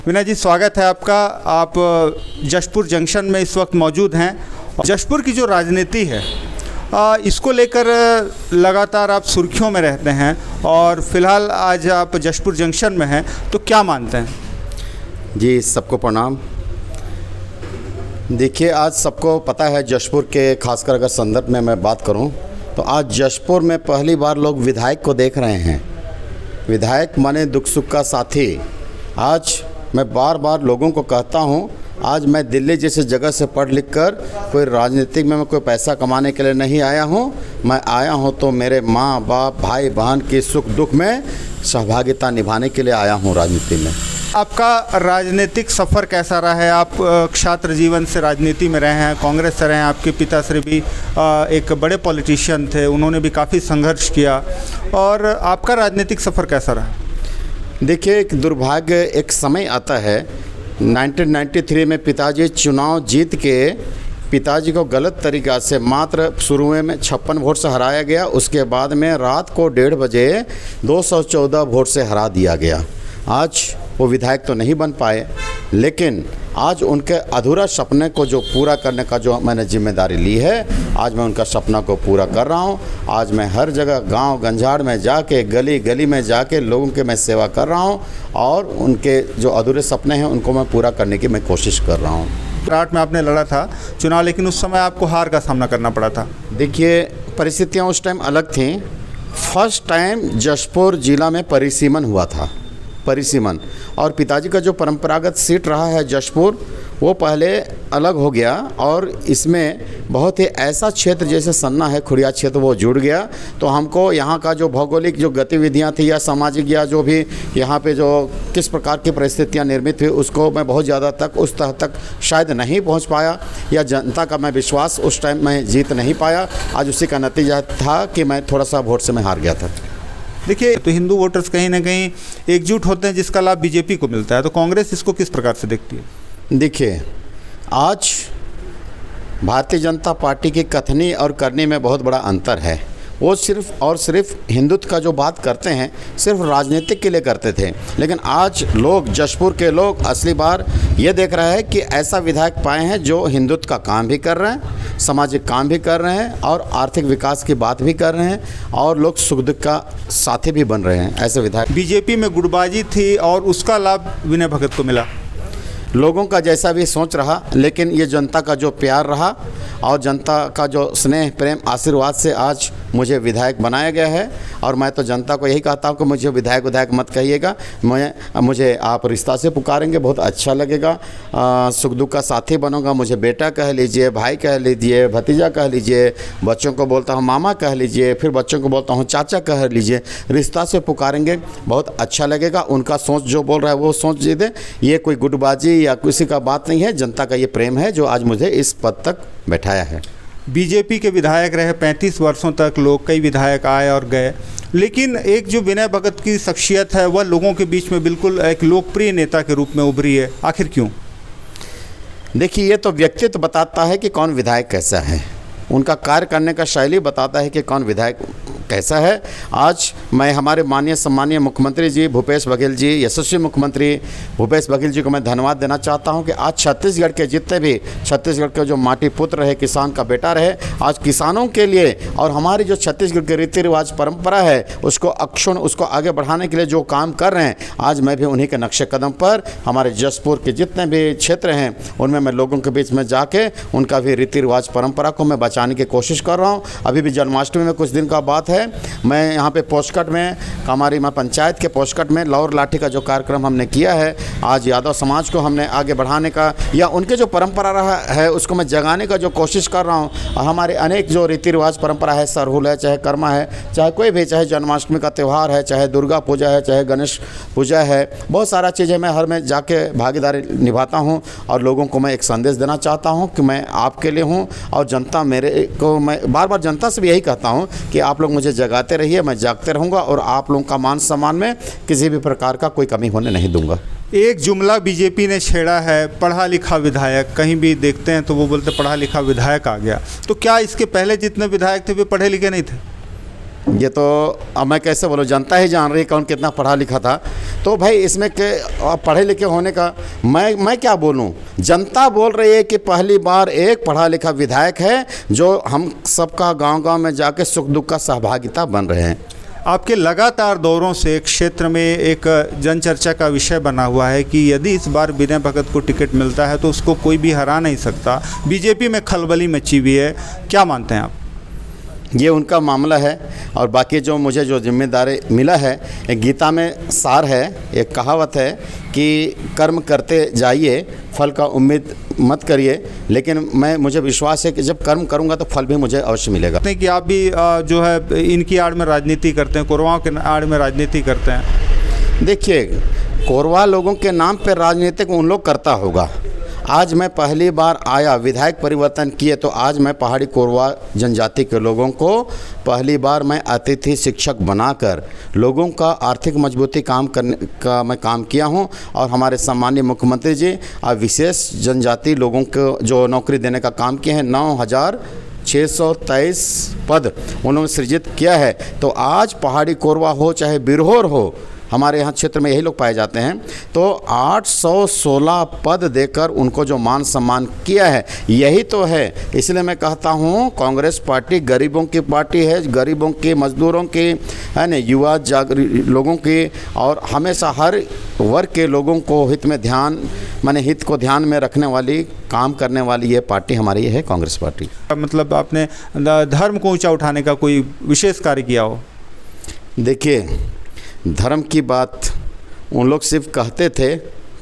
विनय जी, स्वागत है आपका। आप जशपुर जंक्शन में इस वक्त मौजूद हैं। जशपुर की जो राजनीति है इसको लेकर लगातार आप सुर्खियों में रहते हैं और फिलहाल आज आप जशपुर जंक्शन में हैं, तो क्या मानते हैं? जी, सबको प्रणाम। देखिए, आज सबको पता है जशपुर के, खासकर अगर संदर्भ में मैं बात करूं तो आज जशपुर में पहली बार लोग विधायक को देख रहे हैं। विधायक माने दुख सुख का साथी। आज मैं बार बार लोगों को कहता हूं, आज मैं दिल्ली जैसे जगह से पढ़ लिख कर कोई राजनीतिक में मैं कोई पैसा कमाने के लिए नहीं आया हूं। मैं आया हूं तो मेरे माँ बाप भाई बहन के सुख दुख में सहभागिता निभाने के लिए आया हूं राजनीति में। आपका राजनीतिक सफ़र कैसा रहा है? आप छात्र जीवन से राजनीति में रहे हैं, कांग्रेस से रहे हैं। आपके पिताश्री भी एक बड़े पॉलिटिशियन थे, उन्होंने भी काफ़ी संघर्ष किया। और आपका राजनीतिक सफ़र कैसा रहा? देखिए, एक दुर्भाग्य एक समय आता है। 1993 में पिताजी चुनाव जीत के पिताजी को गलत तरीक़ा से मात्र शुरू में 56 वोट से हराया गया। उसके बाद में रात को 1:30 बजे 214 वोट से हरा दिया गया। आज वो विधायक तो नहीं बन पाए, लेकिन आज उनके अधूरा सपने को जो पूरा करने का जो मैंने जिम्मेदारी ली है, आज मैं उनका सपना को पूरा कर रहा हूँ। आज मैं हर जगह गांव गंजाड़ में जाके, गली गली में जाके लोगों के मैं सेवा कर रहा हूँ और उनके जो अधूरे सपने हैं उनको मैं पूरा करने की मैं कोशिश कर रहा हूँ। 8 में आपने लड़ा था चुनाव, लेकिन उस समय आपको हार का सामना करना पड़ा था। देखिए, परिस्थितियाँ उस टाइम अलग थीं। फर्स्ट टाइम जशपुर ज़िला में परिसीमन हुआ था, परिसीमन। और पिताजी का जो परंपरागत सीट रहा है जशपुर, वो पहले अलग हो गया और इसमें बहुत ही ऐसा क्षेत्र जैसे सन्ना है, खुड़िया क्षेत्र, वो जुड़ गया। तो हमको यहाँ का जो भौगोलिक जो गतिविधियाँ थी या सामाजिक या जो भी यहाँ पे जो किस प्रकार की परिस्थितियाँ निर्मित हुई, उसको मैं बहुत ज़्यादा तक उस तह तक शायद नहीं पहुँच पाया, या जनता का मैं विश्वास उस टाइम मैं जीत नहीं पाया। आज उसी का नतीजा था कि मैं थोड़ा सा वोट से मैं हार गया था। देखिए, तो हिंदू वोटर्स कहीं ना कहीं एकजुट होते हैं, जिसका लाभ बीजेपी को मिलता है, तो कांग्रेस इसको किस प्रकार से देखती है? देखिए, आज भारतीय जनता पार्टी की कथनी और करनी में बहुत बड़ा अंतर है। वो सिर्फ और सिर्फ हिंदुत्व का जो बात करते हैं सिर्फ राजनीतिक के लिए करते थे, लेकिन आज लोग, जशपुर के लोग असली बार ये देख रहे हैं कि ऐसा विधायक पाए हैं जो हिंदुत्व का काम भी कर रहे हैं, सामाजिक काम भी कर रहे हैं और आर्थिक विकास की बात भी कर रहे हैं और लोग सुख दुख का साथी भी बन रहे हैं। ऐसे विधायक। बीजेपी में गुटबाजी थी और उसका लाभ विनय भगत को मिला। लोगों का जैसा भी सोच रहा, लेकिन ये जनता का जो प्यार रहा और जनता का जो स्नेह प्रेम आशीर्वाद से आज मुझे विधायक बनाया गया है। और मैं तो जनता को यही कहता हूँ कि मुझे विधायक मत कहिएगा, मुझे आप रिश्ता से पुकारेंगे, बहुत अच्छा लगेगा। सुख दुख का साथी बनूंगा। मुझे बेटा कह लीजिए, भाई कह लीजिए, भतीजा कह लीजिए, बच्चों को बोलता हूँ मामा कह लीजिए, फिर बच्चों को बोलता हूँ चाचा कह लीजिए। रिश्ता से पुकारेंगे, बहुत अच्छा लगेगा। उनका सोच जो बोल रहा है वो सोच जी दे। ये कोई गुटबाजी या किसी का बात नहीं है, जनता का ये प्रेम है जो आज मुझे इस पद तक बैठाया है। बीजेपी के विधायक रहे 35 वर्षों तक लोग, कई विधायक आए और गए, लेकिन एक जो विनय भगत की शख्सियत है वह लोगों के बीच में बिल्कुल एक लोकप्रिय नेता के रूप में उभरी है। आखिर क्यों? देखिए, ये तो व्यक्तित्व बताता है कि कौन विधायक कैसा है, उनका कार्य करने का शैली बताता है कि कौन विधायक कैसा है। आज मैं हमारे माननीय सम्मानीय मुख्यमंत्री जी भूपेश बघेल जी, यशस्वी मुख्यमंत्री भूपेश बघेल जी को मैं धन्यवाद देना चाहता हूं कि आज छत्तीसगढ़ के जितने भी छत्तीसगढ़ के जो माटी पुत्र रहे, किसान का बेटा रहे, आज किसानों के लिए और हमारी जो छत्तीसगढ़ के रीति रिवाज परंपरा है उसको अक्षुण्ण, उसको आगे बढ़ाने के लिए जो काम कर रहे हैं, आज मैं भी उन्हीं के नक्शे कदम पर हमारे जशपुर के जितने भी क्षेत्र हैं उनमें मैं लोगों के बीच में जाके उनका भी रीति रिवाज परंपरा को मैं बचाने की कोशिश कर रहा हूँ। अभी भी जन्माष्टमी में कुछ दिन का बात है, मैं यहाँ पे पोस्टकट में, हमारी पंचायत के पोस्टकट में लौर लाठी का जो कार्यक्रम हमने किया है, आज यादव समाज को हमने आगे बढ़ाने का या उनके जो परंपरा रहा है उसको मैं जगाने का जो कोशिश कर रहा हूँ। और हमारे अनेक जो रीति रिवाज परंपरा है, सरहुल है, चाहे कर्मा है, चाहे कोई भी, चाहे जन्माष्टमी का त्यौहार है, चाहे दुर्गा पूजा है, चाहे गणेश पूजा है, बहुत सारा चीज़ें मैं हर में जाके भागीदारी निभाता हूँ और लोगों को मैं एक संदेश देना चाहता हूँ कि मैं आपके लिए हूँ और जनता मेरे को, मैं बार बार जनता से भी यही कहता हूँ कि आप लोग मुझे जगाते रहिए, मैं जागते रहूँगा और आप लोगों का मान सम्मान में किसी भी प्रकार का कोई कमी होने नहीं दूंगा। एक जुमला बीजेपी ने छेड़ा है, पढ़ा लिखा विधायक। कहीं भी देखते हैं तो वो बोलते पढ़ा लिखा विधायक आ गया। तो क्या इसके पहले जितने विधायक थे वे पढ़े लिखे नहीं थे? ये तो अब मैं कैसे बोलूँ, जनता ही जान रही है कौन कितना पढ़ा लिखा था। तो भाई इसमें के पढ़े लिखे होने का मैं क्या बोलूँ, जनता बोल रही है कि पहली बार एक पढ़ा लिखा विधायक है जो हम सबका गांव-गांव में जाके सुख दुख का सहभागिता बन रहे हैं। आपके लगातार दौरों से क्षेत्र में एक जनचर्चा का विषय बना हुआ है कि यदि इस बार विनय भगत को टिकट मिलता है तो उसको कोई भी हरा नहीं सकता। बीजेपी में खलबली मची हुई है, क्या मानते हैं आप? ये उनका मामला है और बाकी जो मुझे जो जिम्मेदारी मिला है, एक गीता में सार है, एक कहावत है कि कर्म करते जाइए, फल का उम्मीद मत करिए, लेकिन मुझे विश्वास है कि जब कर्म करूंगा तो फल भी मुझे अवश्य मिलेगा। कि आप भी जो है इनकी आड़ में राजनीति करते हैं, कोरवाओं के आड़ में राजनीति करते हैं। देखिए, कोरवा लोगों के नाम पर राजनीतिक उन लोग करता होगा। आज मैं पहली बार आया, विधायक परिवर्तन किए, तो आज मैं पहाड़ी कोरवा जनजाति के लोगों को पहली बार मैं अतिथि शिक्षक बनाकर लोगों का आर्थिक मजबूती काम करने का मैं काम किया हूं। और हमारे सम्माननीय मुख्यमंत्री जी विशेष जनजाति लोगों को जो नौकरी देने का काम किए हैं, 9,623 पद उन्होंने सृजित किया है। तो आज पहाड़ी कोरवा हो चाहे बिरहोर हो, हमारे यहाँ क्षेत्र में यही लोग पाए जाते हैं, तो 816 पद देकर उनको जो मान सम्मान किया है, यही तो है। इसलिए मैं कहता हूँ कांग्रेस पार्टी गरीबों की पार्टी है, गरीबों की, मजदूरों की, है ना, युवा लोगों की, और हमेशा हर वर्ग के लोगों को हित में हित को ध्यान में रखने वाली, काम करने वाली ये पार्टी हमारी है कांग्रेस पार्टी। मतलब आपने धर्म को ऊँचा उठाने का कोई विशेष कार्य किया हो? देखिए, धर्म की बात उन लोग सिर्फ कहते थे,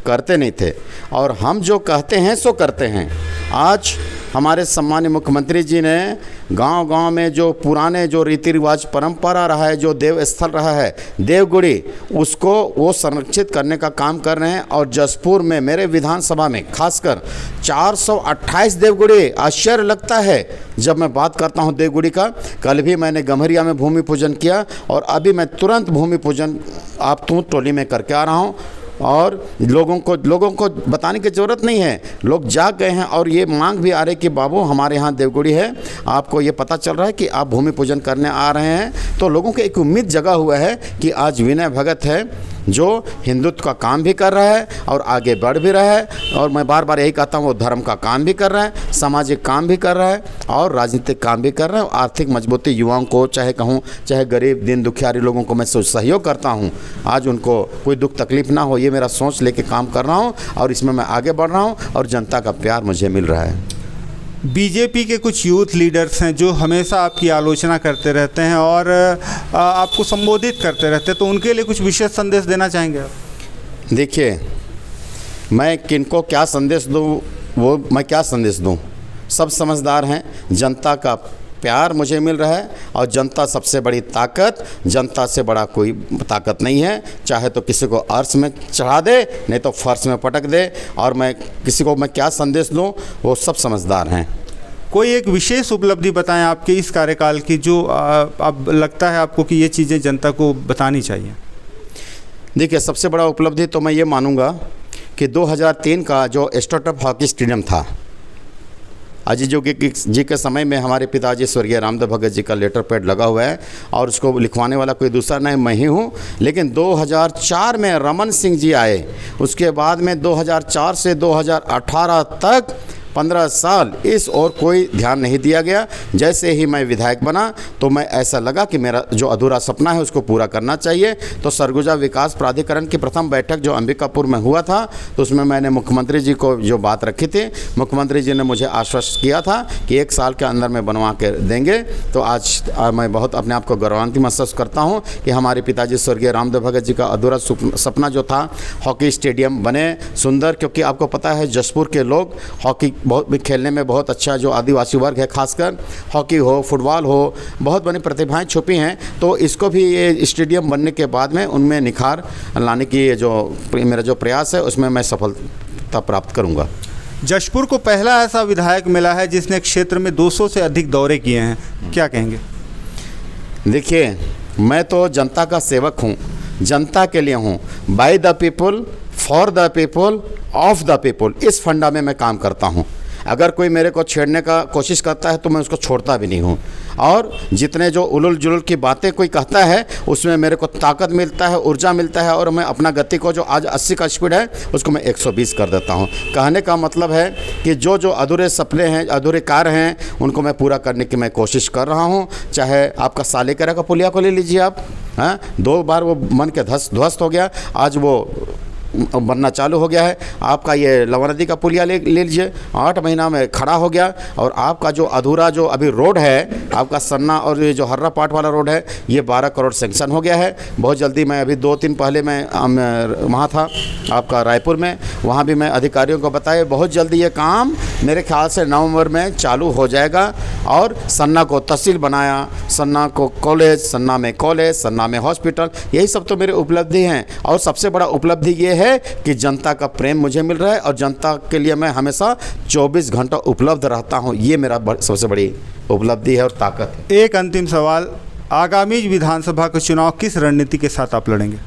करते नहीं थे, और हम जो कहते हैं सो करते हैं। आज हमारे सम्मानीय मुख्यमंत्री जी ने गांव-गांव में जो पुराने जो रीति रिवाज परंपरा रहा है, जो देव स्थल रहा है देवगुड़ी, उसको वो संरक्षित करने का काम कर रहे हैं। और जसपुर में मेरे विधानसभा में खासकर 428 देवगुड़ी, आश्चर्य लगता है जब मैं बात करता हूं देवगुड़ी का। कल भी मैंने गम्हरिया में भूमि पूजन किया और अभी मैं तुरंत भूमि पूजन आप तूत टोली में करके आ रहा हूं। और लोगों को बताने की ज़रूरत नहीं है, लोग जाग गए हैं और ये मांग भी आ रही कि बाबू हमारे यहाँ देवगुड़ी है, आपको ये पता चल रहा है कि आप भूमि पूजन करने आ रहे हैं। तो लोगों को एक उम्मीद जगा हुआ है कि आज विनय भगत है जो हिंदुत्व का काम भी कर रहा है और आगे बढ़ भी रहा है। और मैं बार बार यही कहता हूँ, वो धर्म का काम भी कर रहा है, सामाजिक काम भी कर रहा है और राजनीतिक काम भी कर रहा है। आर्थिक मजबूती युवाओं को, चाहे कहूँ चाहे गरीब दिन दुखियारी लोगों को मैं सहयोग करता हूँ। आज उनको कोई दुख तकलीफ ना हो, ये मेरा सोच लेके काम कर रहा हूँ और इसमें मैं आगे बढ़ रहा हूँ और जनता का प्यार मुझे मिल रहा है। बीजेपी के कुछ यूथ लीडर्स हैं जो हमेशा आपकी आलोचना करते रहते हैं और आपको संबोधित करते रहते हैं, तो उनके लिए कुछ विशेष संदेश देना चाहेंगे आप? देखिए, मैं किनको क्या संदेश दूँ, वो मैं क्या संदेश दूँ, सब समझदार हैं। जनता का प्यार मुझे मिल रहा है और जनता सबसे बड़ी ताकत, जनता से बड़ा कोई ताकत नहीं है। चाहे तो किसी को अर्श में चढ़ा दे, नहीं तो फर्श में पटक दे। और मैं किसी को मैं क्या संदेश दूं, वो सब समझदार हैं। कोई एक विशेष उपलब्धि बताएं आपके इस कार्यकाल की जो अब लगता है आपको कि ये चीज़ें जनता को बतानी चाहिए? देखिए, सबसे बड़ा उपलब्धि तो मैं ये मानूंगा कि 2003 का जो स्टार्टअप हॉकी स्टेडियम था, अजीत जोगी जी के समय में हमारे पिताजी स्वर्गीय रामदेव भगत जी का लेटर पैड लगा हुआ है और उसको लिखवाने वाला कोई दूसरा नहीं, मैं ही हूँ। लेकिन 2004 में रमन सिंह जी आए, उसके बाद में 2004 से 2018 तक 15 साल इस और कोई ध्यान नहीं दिया गया। जैसे ही मैं विधायक बना तो मैं ऐसा लगा कि मेरा जो अधूरा सपना है उसको पूरा करना चाहिए। तो सरगुजा विकास प्राधिकरण की प्रथम बैठक जो अंबिकापुर में हुआ था, तो उसमें मैंने मुख्यमंत्री जी को जो बात रखी थी, मुख्यमंत्री जी ने मुझे आश्वस्त किया था कि 1 साल के अंदर में बनवा के देंगे। तो आज मैं बहुत अपने आप को गौरवान्वित महसूस करता हूँ कि हमारे पिताजी स्वर्गीय रामदेव भगत जी का अधूरा सपना जो था, हॉकी स्टेडियम बने सुंदर। क्योंकि आपको पता है जसपुर के लोग हॉकी बहुत भी खेलने में बहुत अच्छा, जो आदिवासी वर्ग है खासकर, हॉकी हो, फुटबॉल हो, बहुत बड़ी प्रतिभाएं छुपी हैं। तो इसको भी ये स्टेडियम बनने के बाद में उनमें निखार लाने की जो मेरा जो प्रयास है उसमें मैं सफलता प्राप्त करूंगा। जशपुर को पहला ऐसा विधायक मिला है जिसने क्षेत्र में 200 से अधिक दौरे किए हैं, क्या कहेंगे? देखिए, मैं तो जनता का सेवक हूँ, जनता के लिए हूँ, by the people, for the people, of the people, इस फंडा में मैं काम करता हूँ। अगर कोई मेरे को छेड़ने का कोशिश करता है तो मैं उसको छोड़ता भी नहीं हूँ। और जितने जो उलुल जुलुल की बातें कोई कहता है उसमें मेरे को ताकत मिलता है, ऊर्जा मिलता है, और मैं अपना गति को जो आज 80 का स्पीड है उसको मैं 120 कर देता हूँ। कहने का मतलब है कि जो जो अधूरे सपने हैं, अधूरे कार्य हैं, उनको मैं पूरा करने की मैं कोशिश कर रहा हूँ। चाहे आपका सालेकरा का पुलिया को ले लीजिए आप, हाँ, 2 बार वो मन के ध्वस्त हो गया, आज वो बनना चालू हो गया है। आपका ये लवा नदी का पुलिया ले लीजिए, 8 महीना में खड़ा हो गया। और आपका जो अधूरा जो अभी रोड है, आपका सन्ना और ये जो हर्रा पाट वाला रोड है, ये 12 करोड़ सेंक्शन हो गया है। बहुत जल्दी मैं अभी 2-3 पहले मैं वहाँ था आपका रायपुर में, वहाँ भी मैं अधिकारियों को बताया बहुत जल्दी ये काम मेरे ख्याल से नवंबर में चालू हो जाएगा। और सन्ना को तहसील बनाया, सन्ना को कॉलेज, सन्ना में कॉलेज, सन्ना में हॉस्पिटल, यही सब तो मेरे उपलब्धि हैं। और सबसे बड़ा उपलब्धि ये है कि जनता का प्रेम मुझे मिल रहा है और जनता के लिए मैं हमेशा 24 घंटा उपलब्ध रहता हूं। ये मेरा सबसे बड़ी उपलब्धि है और ताकत है। एक अंतिम सवाल, आगामी विधानसभा का चुनाव किस रणनीति के साथ आप लड़ेंगे?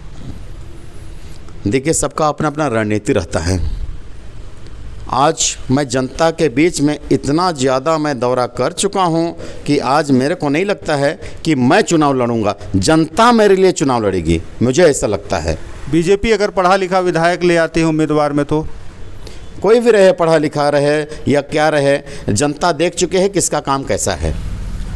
देखिए, सबका अपना अपना रणनीति रहता है। आज मैं जनता के बीच में इतना ज़्यादा मैं दौरा कर चुका हूं कि आज मेरे को नहीं लगता है कि मैं चुनाव लड़ूंगा, जनता मेरे लिए चुनाव लड़ेगी, मुझे ऐसा लगता है। बीजेपी अगर पढ़ा लिखा विधायक ले आते हैं उम्मीदवार में, तो कोई भी रहे, पढ़ा लिखा रहे या क्या रहे, जनता देख चुके हैं किसका काम कैसा है।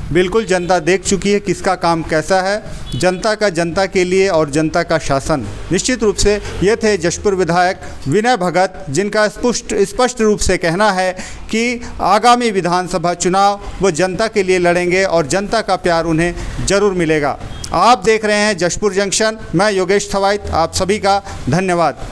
बिल्कुल, जनता देख चुकी है किसका काम कैसा है। जनता का जनता के लिए और जनता का शासन। निश्चित रूप से ये थे जशपुर विधायक विनय भगत, जिनका स्पष्ट रूप से कहना है कि आगामी विधानसभा चुनाव वो जनता के लिए लड़ेंगे और जनता का प्यार उन्हें ज़रूर मिलेगा। आप देख रहे हैं जशपुर जंक्शन। मैं योगेश थवाइट, आप सभी का धन्यवाद।